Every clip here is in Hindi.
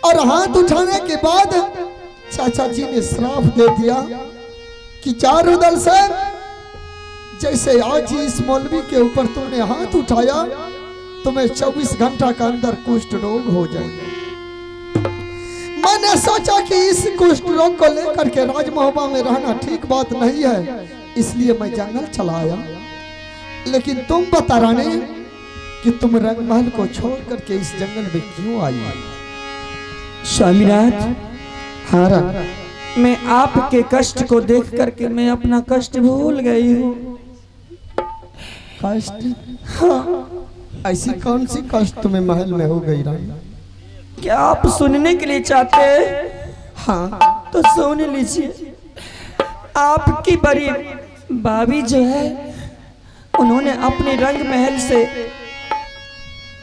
और हाथ उठाने के बाद चाचा जी ने श्राप दे दिया कि चारुदल से जैसे आज ही इस मौलवी के ऊपर तुमने हाथ उठाया तुम्हें 24 घंटा के अंदर कुष्ठ रोग हो जाएगा। मैंने सोचा कि इस कुष्ठ रोग को लेकर के राजमहबा में रहना ठीक बात नहीं है, इसलिए मैं जंगल चला आया। लेकिन तुम बता रानी कि तुम रंगमहल को छोड़ करके इस जंगल में क्यों आई? स्वामीनाथ, हाँ रानी, मैं आपके कष्ट को देख करके मैं अपना कष्ट भूल गई हूँ। कष्ट? हाँ, ऐसी कौन सी कष्ट तुम्हें महल में हो गई रानी? क्या आप सुनने के लिए चाहते हैं? हाँ तो सुन लीजिए। आपकी बड़ी भाभी जो है उन्होंने अपने रंग महल से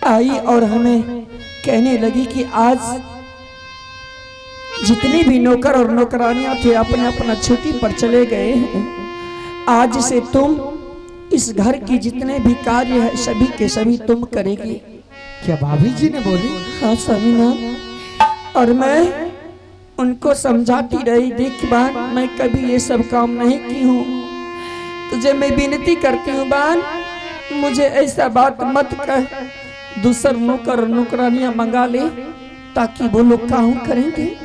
आई और हमें कहने लगी कि आज जितने भी नौकर और नौकरानियां थे अपने अपना छुट्टी पर चले गए हैं। आज से तुम इस घर की जितने भी कार्य है सभी के सभी तुम करेगी। क्या भाभी जी ने बोली? हाँ स्वामीनाथ, और मैं उनको समझाती रही, देख बान मैं कभी ये सब काम नहीं की हूँ, तुझे मैं विनती करती हूँ बान मुझे ऐसा बात मत कह, दूसर नौकर और नौकरानियां मंगा ले ताकि वो लोग काम करेंगे।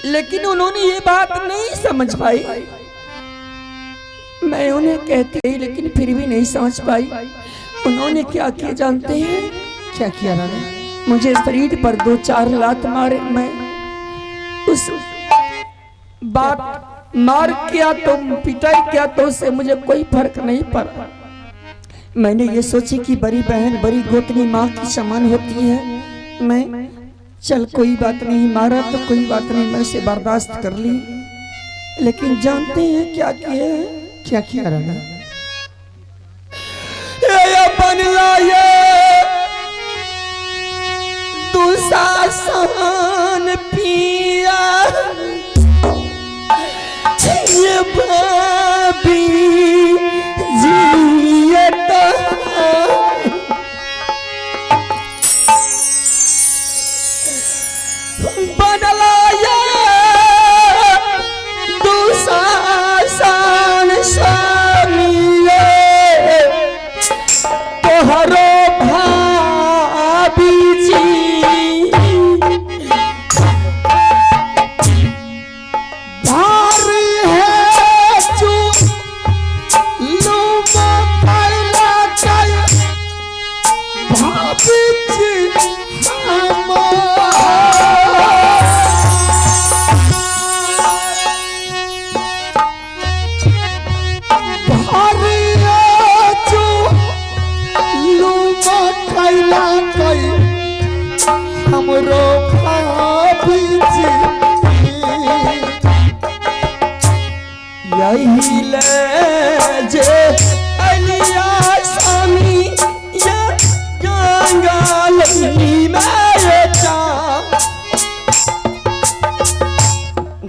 लेकिन उन्होंने ये बात नहीं समझ पाई। मैं उन्हें कहती रही लेकिन फिर भी नहीं समझ पाई। उन्होंने क्या किया जानते हैं? क्या किया रानी? मुझे शरीर पर 2-4 लात मारे। मैं उस बात मार किया तो पिटाई किया तो उससे मुझे कोई फर्क नहीं पड़ा। मैंने ये सोची कि बड़ी बहन बड़ी गोतनी माँ की समान होती है। मैं चल कोई बात नहीं, मारा तो कोई बात नहीं, मैं उसे बर्दाश्त कर ली। लेकिन जानते हैं क्या किए? क्या किया रानी? अपन लाए दुशासन पिया ये भाभी जियता बनलाया दुशासन स्वामी तोहरो भाभी जी भारी है जो लोगों कैला जाए भाभी जी भारी है जो लोगों कैला गई हमरो भाभी जी यही ले जे अलिया स्वामी या जंगल में जा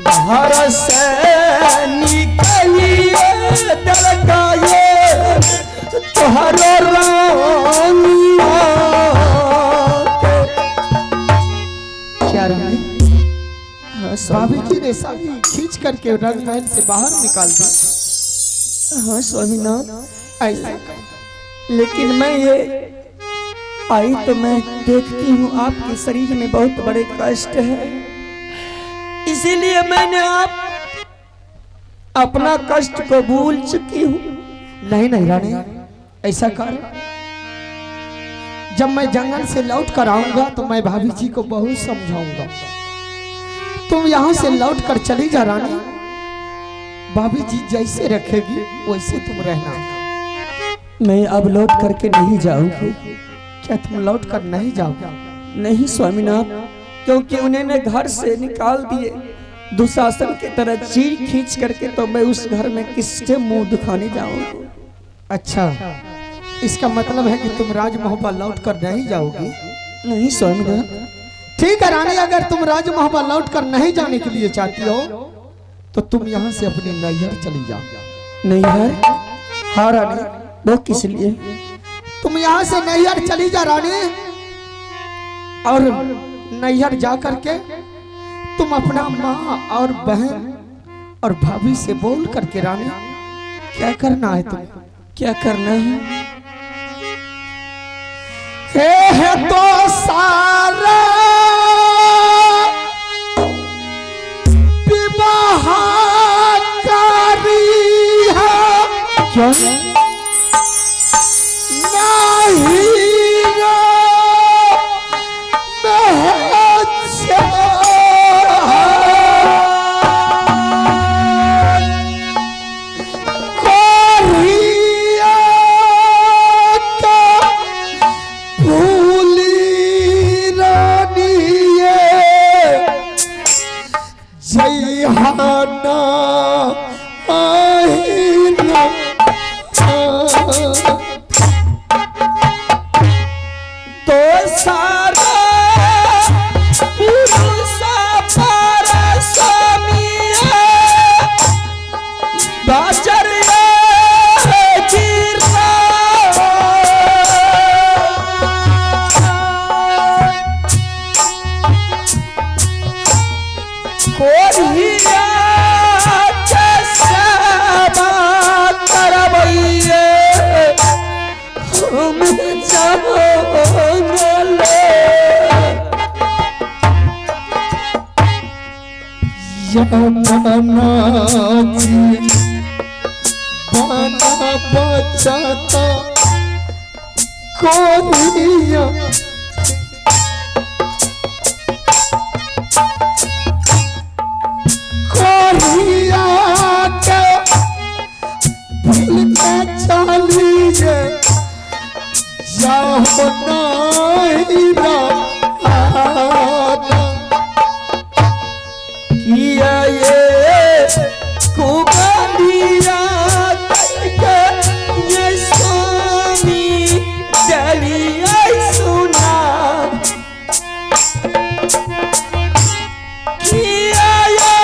घर से निकलिए दलकाए तोहरो रानिया। क्या रानी? भाभी जी ने साड़ी खींच करके रंगमहल से बाहर निकाल दी। हाँ स्वामीनाथ, ऐसा लेकिन मैं ये आई तो मैं देखती हूँ आपके शरीर में बहुत बड़े कष्ट है, इसीलिए मैंने आप अपना कष्ट को भूल चुकी हूँ। नहीं नहीं रानी, ऐसा कर, जब मैं जंगल से लौट कर आऊंगा तो मैं भाभी जी को बहुत समझाऊंगा। तुम यहाँ से लौट कर चली जा रानी, भाभी जी जैसे रखेगी वैसे तुम रहना। मैं अब लौट करके नहीं जाऊंगी। क्या तुम लौट कर नहीं जाओगे? नहीं स्वामीनाथ, क्योंकि उन्होंने घर से निकाल दिए दुशासन की तरह चीर खींच करके, तो मैं उस घर में किससे मुंह दिखाने जाऊंगी? अच्छा, इसका मतलब है कि तुम राजमहबा लौट कर नहीं जाओगी? नहीं स्वामीनाथ। ठीक है रानी, अगर तुम राजमहबा लौट कर नहीं जाने के लिए चाहती हो तो तुम यहाँ से अपनी नैहर चली जाओ। नैहर? हाँ रानी, वो किस लिए? तुम यहाँ से नैहर चली जा रानी, और नैहर जा करके तुम अपना माँ और बहन और भाभी से बोल करके रानी क्या करना है तुम्हें? क्या करना है? है तो सारा विवाह कारी है क्या? नहीं बना बचाता कोरिया कोरिया के भूल के चलिए जाओ नहीं किया ये कुबलिया करके ये स्वामी डलिया सुना किया ये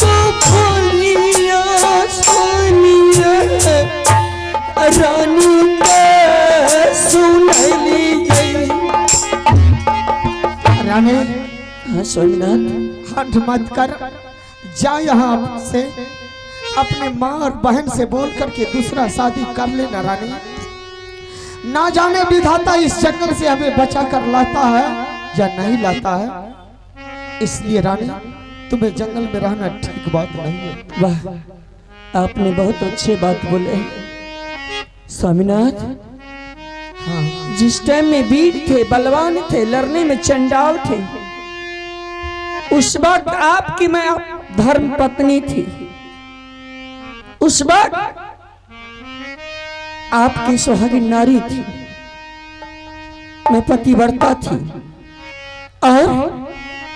कुबलिया सुनिया रानी के सुनली गई। रानी हाँ स्वामीनाथ, हट मत कर, जा यहाँ से अपने माँ और बहन से बोल करके दूसरा शादी कर लेना रानी। ना जाने विधाता इस जंगल से हमें बचा कर लाता है या नहीं लाता है, इसलिए रानी तुम्हें जंगल में रहना ठीक बात नहीं है। वाह, आपने बहुत अच्छे बात बोले स्वामीनाथ। हाँ, जिस टाइम में वीर थे, बलवान थे, लड़ने में चंडाल थे, उस वक्त आपकी मैं धर्म पत्नी थी। उस वक्त आपकी सुहागिन नारी थी, मैं पतिव्रता थी। और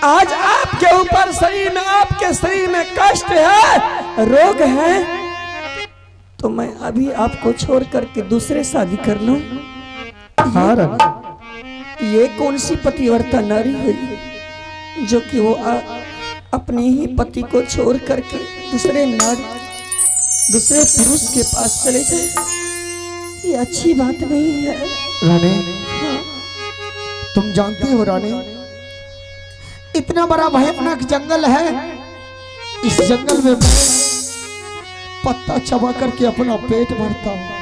आज आपके ऊपर शरीर में, आपके शरीर में कष्ट है, रोग है, तो मैं अभी आपको छोड़ करके दूसरे शादी कर लूं? ये कौन सी पतिव्रता नारी हुई जो कि वो अपने ही पति को छोड़ करके दूसरे पुरुष के पास चले जाए? ये अच्छी बात नहीं है रानी। तुम जानती हो रानी, इतना बड़ा भयानक जंगल है, इस जंगल में मैं पत्ता चबा करके अपना पेट भरता हूँ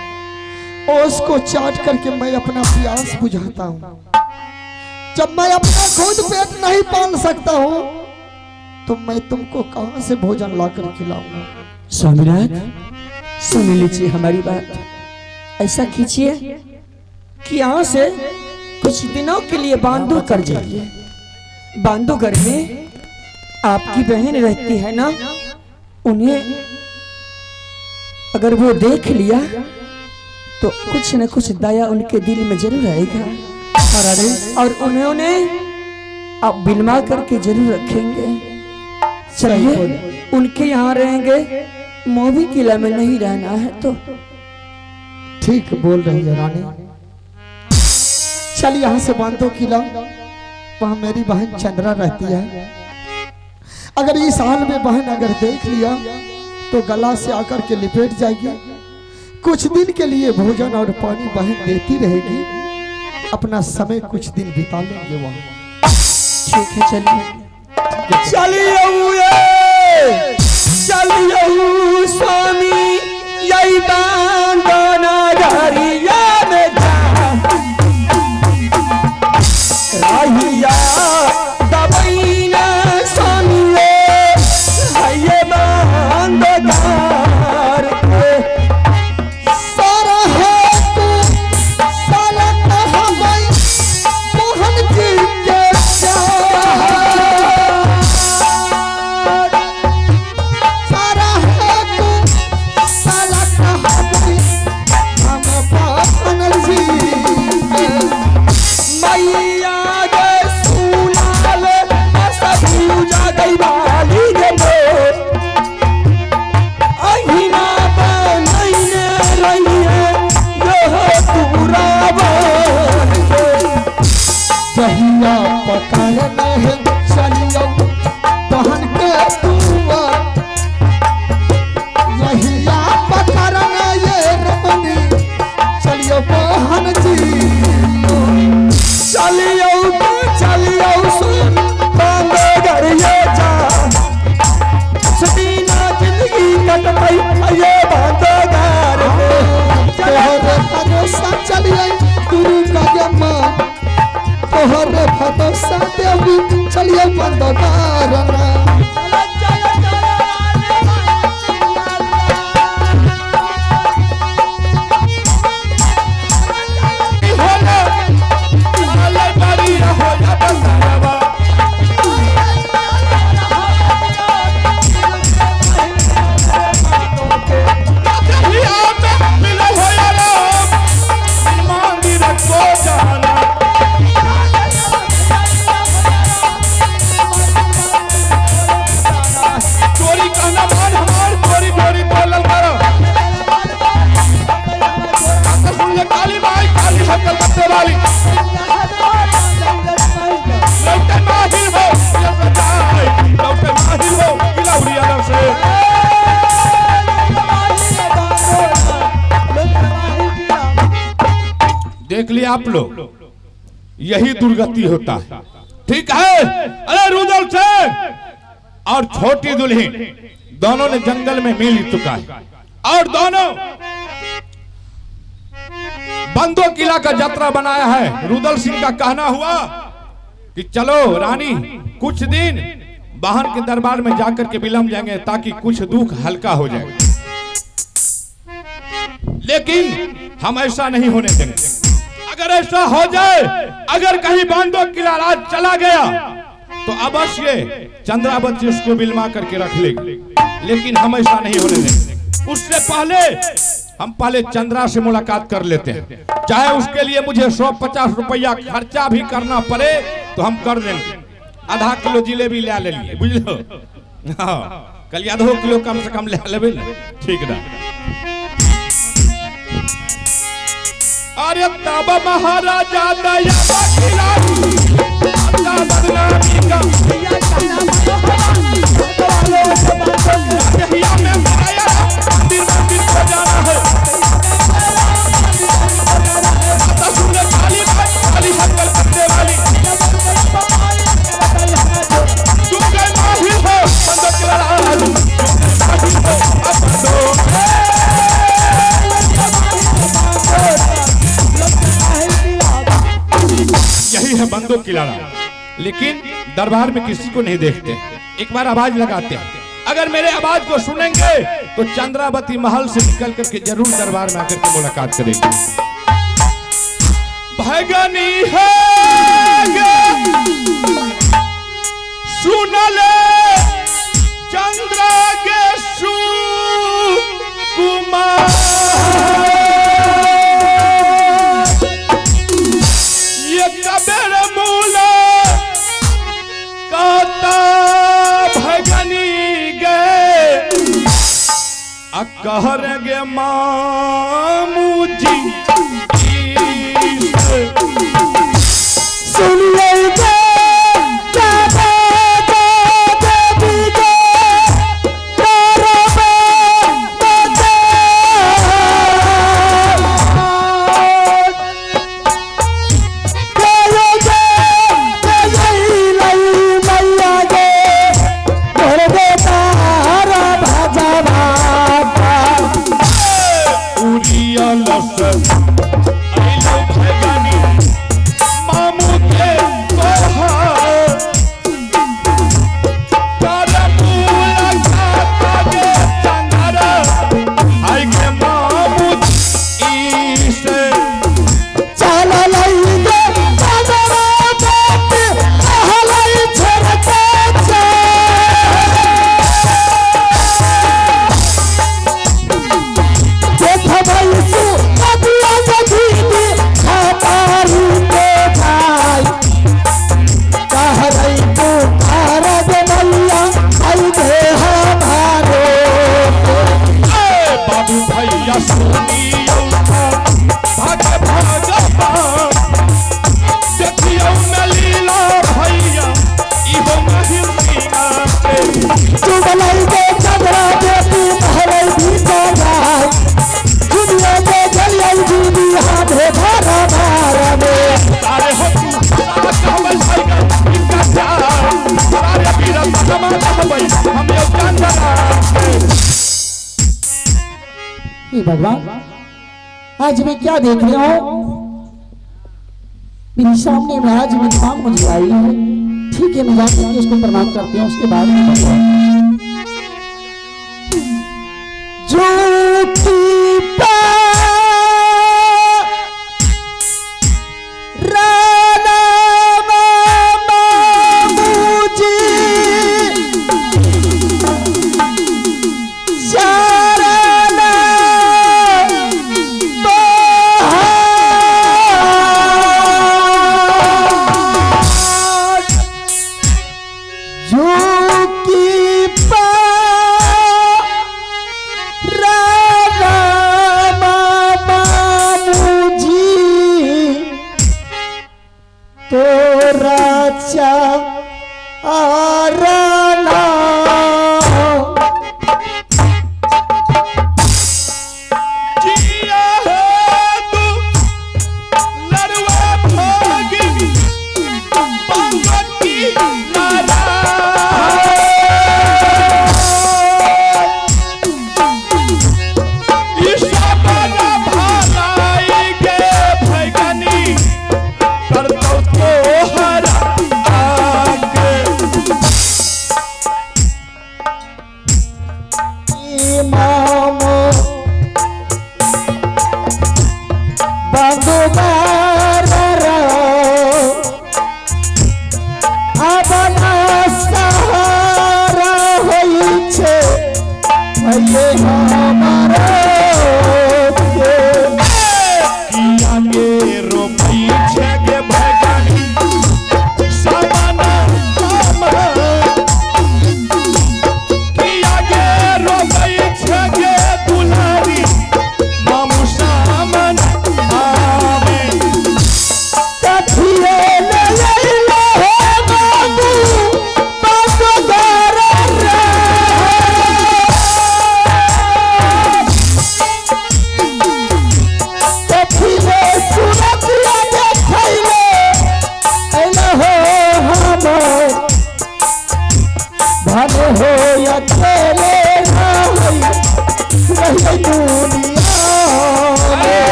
और उसको चाट करके मैं अपना प्यास बुझाता हूँ। जब मैं अपना खुद पेट नहीं पाल सकता हूँ तो मैं तुमको कहां से भोजन लाकर खिलाऊंगा? स्वामीनाथ, सुन लीजिए हमारी बात। ऐसा कीजिए कि यहाँ से कुछ दिनों के लिए बांधवगढ़ जाइए। बांधवगढ़ में आपकी बहन रहती है ना, उन्हें अगर वो देख लिया तो कुछ न कुछ दया उनके दिल में जरूर आएगा और उन्होंने आप बिलमा करके जरूर रखेंगे। चलिए उनके यहाँ रहेंगे, मोबी किला में नहीं रहना है। तो ठीक बोल रही है रानी। चल यहाँ से बांधो किला, वहां मेरी बहन चंद्रा रहती है। अगर इस हाल में बहन अगर देख लिया तो गला से आकर के लिपेट जाएगी। कुछ दिन के लिए भोजन और पानी बहन देती रहेगी, अपना समय कुछ दिन बिता लेंगे वहां। ठीक है चलिए चलिए स्वामी यही बांधना घरिया में जा राहिया दबैना स्वामी ये बांधदार के सारा है तू साला कहबै मोहन जी के सारा है तू साला कहबै हम मोहन जी मैया गे सुनाल सब पूजा गई वाली गे अहिना बनैने रहिए यो पूरा बन के कहिया पकड़ना है चलियो बहन के तुआ यहिया पकड़ना ये रमनी चलियो बहन जी चलियो सुन बांधे घरिए जा सदीना जिंदगी कटतई ये बांधे घर तोहरे भरोसा चलिए गुरु का जमा तोहरे भरोसा देवी चलिए बंदगारना देख लिया आप लोग, यही दुर्गति होता है। ठीक है। अरे रुदल से और छोटी दुल्हन दोनों ने जंगल में मिल चुका है और दोनों बंदो किला का यात्रा बनाया है। रुदल सिंह का कहना हुआ कि चलो रानी कुछ दिन बहन के दरबार में जाकर के विलंब जाएंगे ताकि कुछ दुख हल्का हो जाए, लेकिन हम ऐसा नहीं होने देंगे। अगर ऐसा हो जाए, अगर कहीं बांधो किला राज चला गया तो अवश्य चंद्रावती उसको बिलमा करके रख लेगी, लेकिन हम ऐसा नहीं होने देंगे। उससे पहले हम चंद्रा से मुलाकात कर लेते हैं, चाहे उसके लिए मुझे 150 रुपया खर्चा भी करना पड़े तो हम कर देंगे। आधा किलो जिलेबी ले लिए, बुझलो? हाँ, कल आधो किलो कम से कम ले लेबे ना, ठीक ना? अरे तब महाराजा दया खिलाड़ी बदनामी का में माया मंदिर को जाना है। खाली खाली हकल करने वाली तुम गए माहिर हो बंदो के लड़ाई यही है बंदो की लड़ाई, लेकिन दरबार में किसी को नहीं देखते। एक बार आवाज लगाते हैं, अगर मेरे आवाज को सुनेंगे तो चंद्रावती महल से निकल करके जरूर दरबार में आकर के मुलाकात करेंगे। भगनी है सुन ले चंद्रा के सुकुमार ये कबीर मूल काता भगनी गए कहर गे मामू जी सुन ले हे भगवान, आज मैं क्या देख रहा हूँ? मेरे सामने में आज मेरी माँ मुझे आई है। ठीक है, मैं जाकर के उसको प्रणाम करती हूँ, उसके बाद में जो की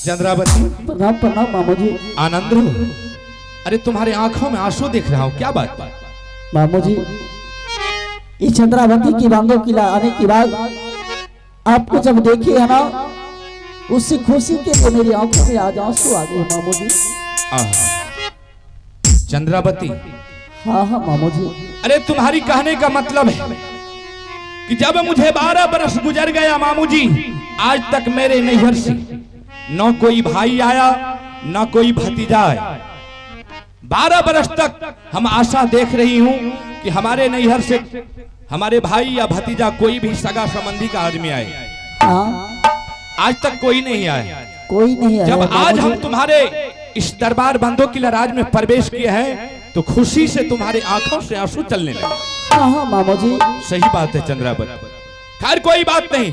चंद्रावती, प्रणाम प्रणाम मामू जी। आनंद हो? अरे तुम्हारे आंखों में आंसू दिख रहा हूँ, क्या बात? मामू जी, ये चंद्रावती की बांधो किला आने के बाद आपको जब देखे है ना, उससे खुशी के लिए मेरी आंखों में आज आंसू आ गए मामू जी। चंद्रावती, हाँ हाँ मामू जी। अरे तुम्हारी कहने का मतलब है कि जब मुझे 12 बरस गुजर गया मामू जी, आज तक मेरे नैहर से न कोई भाई आया न कोई भतीजा आया। 12 बरस तक हम आशा देख रही हूँ कि हमारे नैहर से हमारे भाई या भतीजा कोई भी सगा संबंधी का आदमी आए। हाँ, आज तक कोई नहीं आया। कोई नहीं आया। जब आज हम तुम्हारे इस दरबार बंदो किला राज में प्रवेश किए हैं तो खुशी से तुम्हारे आंखों से आंसू चलने लगे। हाँ हाँ मामू जी, सही बात है चंद्रावती, खैर कोई बात नहीं।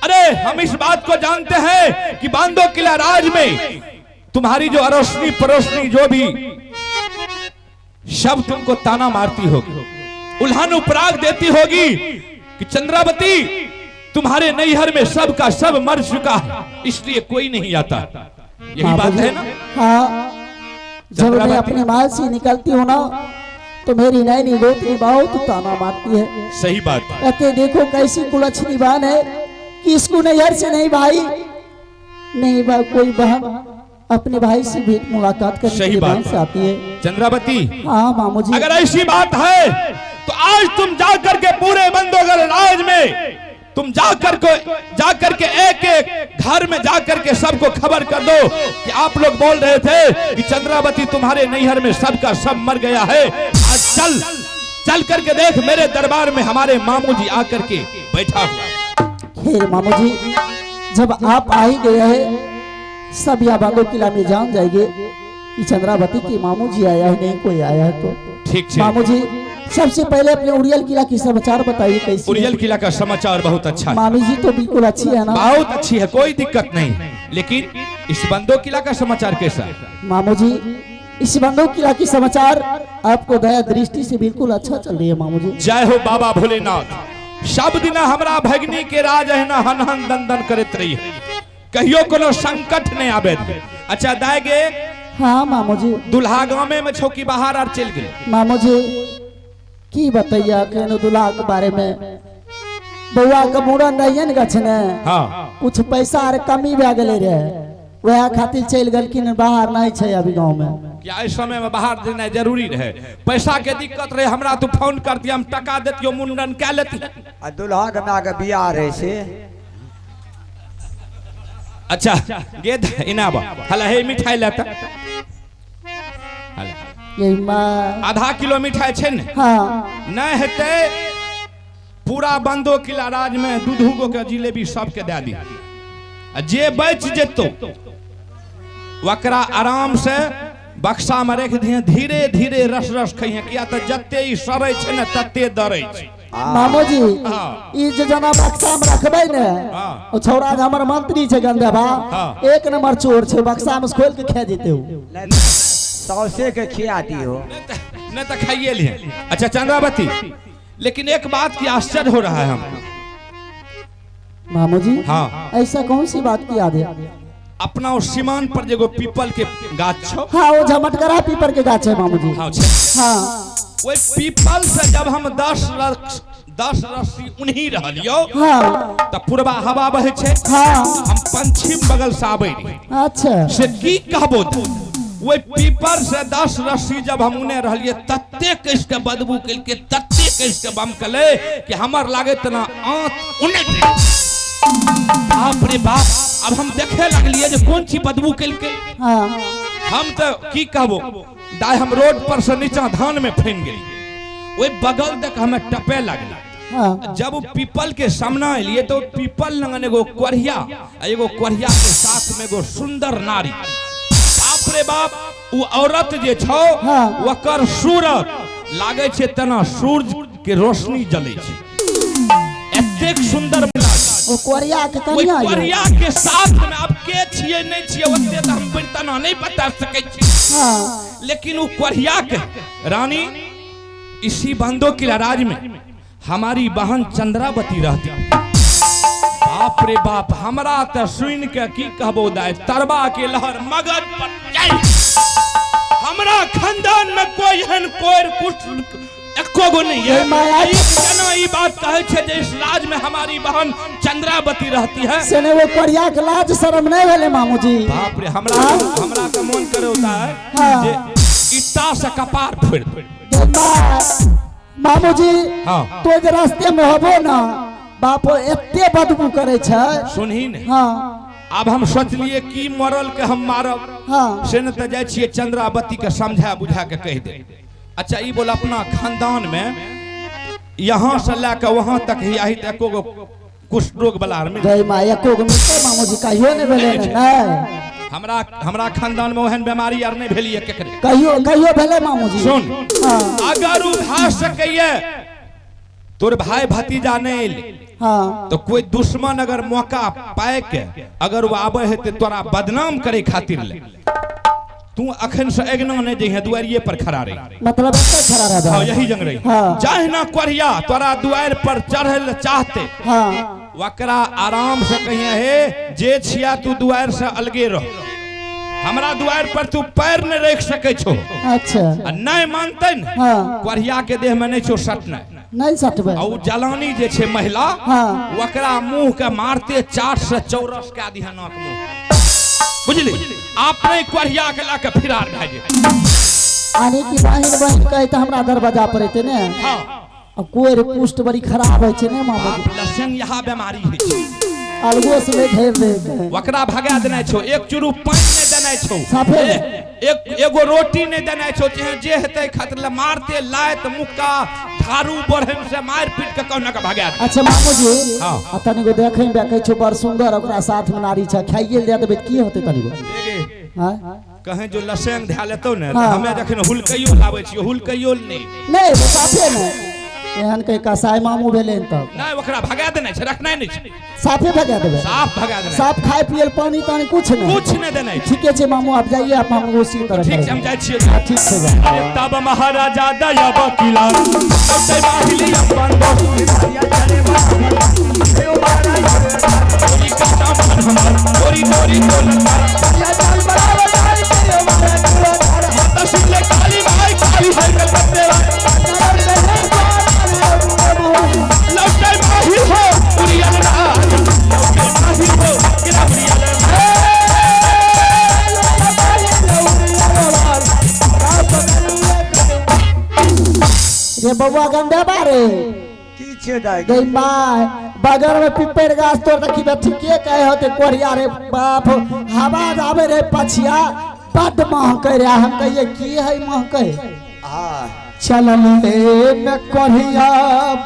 अरे हम इस बात को जानते हैं कि बांदो किला राज में तुम्हारी जो अरोशनी परोसनी जो भी शब्द तुमको ताना मारती होगी, उल्हान उपराग देती होगी कि चंद्रावती तुम्हारे नैहर में सब का सब मर चुका है, इसलिए कोई नहीं आता। यही बात है ना? हाँ, जब मैं अपने माल से निकलती हूँ ना तो मेरी नैनी गोतनी बहुत ताना मारती है। सही बात है। कहते देखो कैसी कुलच्छनी बहन है कि इसको नैहर से नहीं भाई नहीं कोई बहन अपने भाई से भी मुलाकात करने सही के बात से आती है। चंद्रावती, हाँ मामू जी, अगर ऐसी बात है तो आज तुम जाकर के पूरे बंदोगल राज में तुम जाकर के एक एक घर में जाकर के सबको खबर कर दो कि आप लोग बोल रहे थे कि चंद्रावती तुम्हारे नैहर में सबका सब मर गया है। आज चल करके देख, मेरे दरबार में हमारे मामू जी आकर के बैठा हुआ। खैर मामू जी, जब आप आ ही गए हैं सब या बांधो किला में जान जाएंगे कि चंद्रावती की मामू जी आया है, नहीं कोई आया है। तो ठीक है मामू जी, सबसे पहले अपने उड़ियल किला की समाचार बताइए कैसी? उड़ियल किला का समाचार बहुत अच्छा है। मामी जी तो बिल्कुल अच्छी है ना? बहुत अच्छी है, कोई दिक्कत नहीं। लेकिन इस बंदो किला का समाचार कैसा है? मामू जी, इस बंदो किला की समाचार आपको दया दृष्टि से बिल्कुल अच्छा चल रही है मामू जी। जय हो बाबा भोलेनाथ। सब दिन हमरा भगनी के राज है ना हन हन दन दन करत रही है, कहियो कोनो संकट नहीं आवे। अच्छा दाय गे हाँ मामू जी। दुल्हा गाँव में छौ कि बाहर आर चल गए? मामू जी की बतैया केनो दुल्हा के बारे में, बउआ के मुड़न रहिए न गछ ने, हाँ कुछ पैसा आर कमी भए गेले रहे, वह खातिर चल गलखिन, बाहर नहीं छै अभी गाँव में। क्या इस समय में बाहर जाना जरूरी रहे? पैसा के दिक्कत रहे हमरा तू फोन करती, हम टका देतियो मुंडन कह लेती। दुल्हा के ना के बियाह रहे से। अच्छा गेद इनाबा हला हे मिठाई लेता ये माँ आधा किलो मिठाई छे ने, हाँ नहीं हेते पूरा बंदो किला राज में दूधुगो के जिलेबी सबके दे दी, जे बच जेतो वकरा आराम से बक्सा में रख दिए, धीरे धीरे रस रस खइहे, किया तो जत्ते ही सड़े छे ने तत्ते दरे छे। मामू जी ई जे जना बक्सा में रखबै ने, ओ छौड़ा हमर मंत्री छै गंदा बा, एक नंबर चोर छै, बक्सा में खोल के खा देते हो। सौसे के खिया दियो नहीं तो खाइए लिए। अच्छा चंद्रावती, लेकिन एक बात की आश्चर्य हो रहा है हमको। मामू जी हाँ ऐसा कौन सी बात की याद है? अपना उस सीमान पर जो पीपल के गाछ छो, हाँ वो झमटकरा पीपर के गाछ है मामू जी। हाँ छे। हाँ वो पीपल से जब हम 10 रस्सी उन्हीं रहलियो, हाँ तब पूर्वा हवा बहे छे, हाँ हम पश्चिम बगल से आबे रही अच्छा से की कहबो तो वो पीपर से 10 रस्सी जब हम उन्हें रहलिए तत्ते कैस के बदबू कल के, तत्ते कैस के बम कले कि हमर लागे तना आंत उन्हें। बाप रे बाप, अब हम देखे लगलिए जो कौन सी बदबू कल के। हाँ हम तो की कहबो दाय, हम रोड पर से नीचा धान में फैन गई, वो बगल तक हमें टपे लगला। हाँ जब वो पीपल के सामना लिए तो पीपल लगन एगो कोरिया के साथ में एगो सुंदर नारी, बाप रे बाप, वो औरत जे छो हाँ। वकर सूरत लागे छे तना सूरज के रोशनी जले छे, एतेक सुंदर लागे। वो कोरिया के वो कन्या कोरिया के साथ में अब के छिए नहीं छिए ओते त हम तना नहीं बता सके छी, हाँ लेकिन वो कोरिया के रानी इसी बंदो किला राज में हमारी बहन चंद्रावती रहती। बाप रे बाप, हमरा त सुन के की कहबो दाय, तरबा के लहर मगज पर जाए। हमरा खानदान में कोई हन कोर कुछ एको गो नहीं है। जना ई बात कहे छे जे इस राज में हमारी बहन चंद्रावती रहती है, से ने वो कोरिया के लाज शर्म नहीं भेले मामू जी। बाप रे, हमरा का मन करे होता है हाँ। जे इट्टा से कपार फोड़ दे। मामू जी हाँ। तो जे रास्ते में होबो ना, बापो एते बदबू करे छै। सुनही ने, हाँ अब हम सोचलिए की मरल के हम मारब, हाँ से न त जाय छिए चंद्रावती के समझा बुझा के कह दे। अच्छा ई बोल, अपना खानदान में यहाँ से लेकर वहां तक ही आई एको गो कुष्ठ रोग वाला में जय मां एको गो मिटे मामू जी कहियो ने भेले नहीं। हमरा खानदान में ओहन बीमारी आर नहीं भेलिए केकरे, कहियो भेले मामू जी। सुन हाँ अगर उ भा सकैए तोर भाई भतीजा नहीं हाँ तो कोई दुश्मन अगर मौका पाए के अगर वो आबे है तो तोरा बदनाम करे खातिर ले, तू अखन से एगना नहीं जइहे, दुआरिये पर खड़ा रही, मतलब ऐसे खड़ा रह। हाँ यही जंग रही। हाँ। चाहे ना कोरिया तोरा दुआर पर चढ़ल चाहते, हाँ वकरा आराम से कहिए हे जे छिया तू दुआर से अलगे रह, हमरा दुआर पर तू पैर नहीं रख सके छो। अच्छा नहीं मानते न, हाँ कोरिया के देह में नहीं छो सटना, नहीं सटबे। और जलानी जे छे महिला, हाँ वकरा मुंह के मारते 4 से 4 के आदि नाक मुंह, बुझली, आप नहीं कोरिया के लाके फिरार भए जे। आने की बहन कहे तो हमरा दरवाजा पर एते ने। हाँ अब कोई कुष्ठ बड़ी खराब है छे ने मामू जी। बाप लसन यहाँ बीमारी है, अलगो से ले घेर दे। वकरा भगा देना छो, एक चुरू पानी नहीं देना छो, साफे एगो रोटी नहीं देना छो, जे हेते खातिर ले मारते लात मुक्का धारू बरहम से मार पीट के कौन का भगा दे। अच्छा मामू जी, हाँ। आ तनी को देखे में कहै छो बड़ सुंदर, ओकरा साथ में नारी छ, खाइए ले देबे की होते तनी को। हां कहे जो लसेंग ध्या लेतो ने, हाँ। हमें जखन हुलकइयो लावे छियो, हुलकइयो नहीं नहीं साफे ने एहन के कसाई मामू भेले तब नहीं ओकरा भगा देना छै, रखना नहीं छै, साफे भगा देबे। साफ भगा देना, साफ खाए पिए पानी तानी कुछ नहीं, कुछ नहीं देना छै। ठीक है मामू आप जाइए, आप मामू उसी तरह ठीक छै हम जाइ छियै। हाँ, ठीक है जा। तब महाराजा दया वकीला ओते बाहिली अपन गोरी गोरी या चाल बराबर आई तेरे माता सुनले काली भाई काली है कलकत्ते लौटे माही हो उरियन राज लौटे माही हो किला उरियन ये बबुआ गंडे बारे की छे दाई गई माय बगर में पिपर गाछ तोड़ देखी बे ठीके कहे होते कोरिया रे बाप हवा आवे रे पछिया बड महकै रे। हम कहिए की है महकै हां चलल हे में कोरिया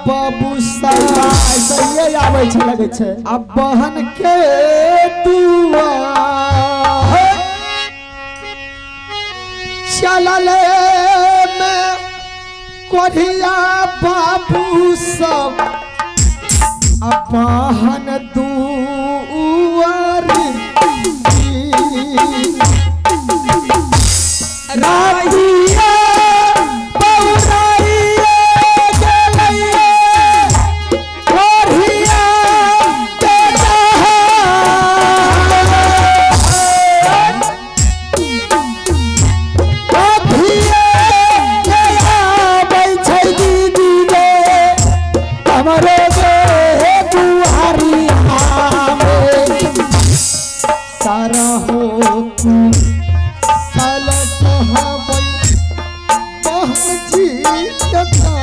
बाबू सा सही आवे छै लगे छै। अब बहन के दुआ चलल में कोरिया बाबू सब अपहन दुआरी रातिया बहुराइया गेलैया कोरिया के सारा हो तू सालत हवै पहुंची कथा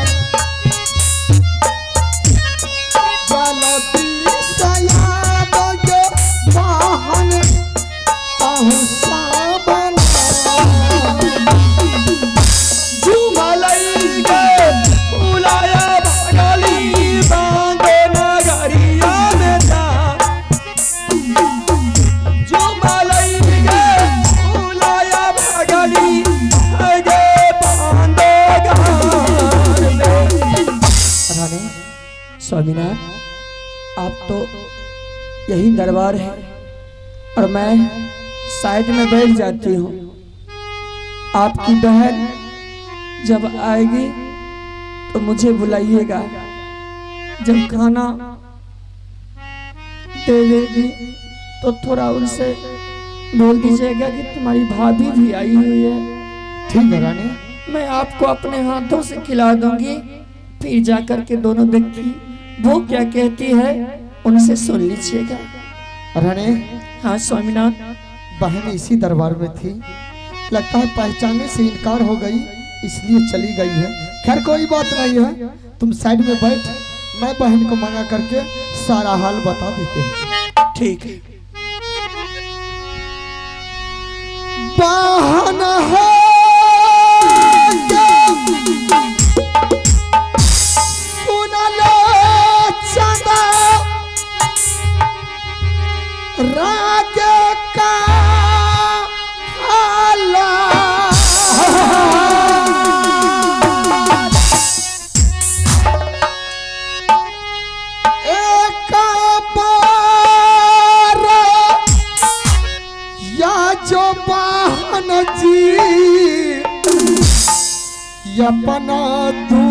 जलती सयाब के वाहन पहुंचा बना झुमलई के फुलाया भगली बांधे नगरिया में जा झुमलई के फुलाया भगली आगे बांधे घर में। रानी स्वामीनाथ आप तो यही दरबार है और मैं साइड में बैठ जाती हूँ। आपकी बहन जब आएगी तो मुझे बुलाइएगा, जब खाना दे देगी तो थोड़ा उनसे बोल दीजिएगा कि तुम्हारी भाभी भी आई हुई है। ठीक है रानी, मैं आपको अपने हाथों से खिला दूंगी, फिर जाकर के दोनों व्यक्ति वो क्या कहती है उनसे सुन लीजिएगा। रानी हाँ स्वामीनाथ। बहन इसी दरबार में थी, लगता है पहचानने से इनकार हो गई इसलिए चली गई है। खैर कोई बात नहीं है, तुम साइड में बैठ, मैं बहन को मंगा करके सारा हाल बता देते हैं। ठीक है। बहन हो सुनलो चंदा रागे का हाला एक बार या जो बहन जी अपना तू